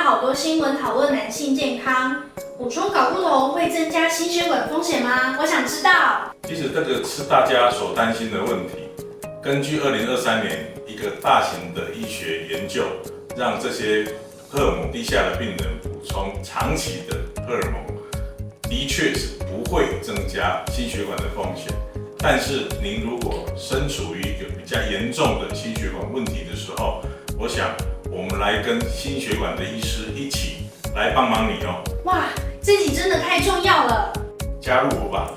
好多新闻讨论男性健康，补充睾固酮会增加心血管风险吗？我想知道。其实这个是大家所担心的问题。根据2023年一个大型的医学研究，让这些荷尔蒙低下的病人补充长期的荷尔蒙，的确是不会增加心血管的风险。但是您如果身处于一个比较严重的心血管问题的时候，我想我们来跟心血管的医师一起来帮忙你哦。哇，这集真的太重要了，加入我吧。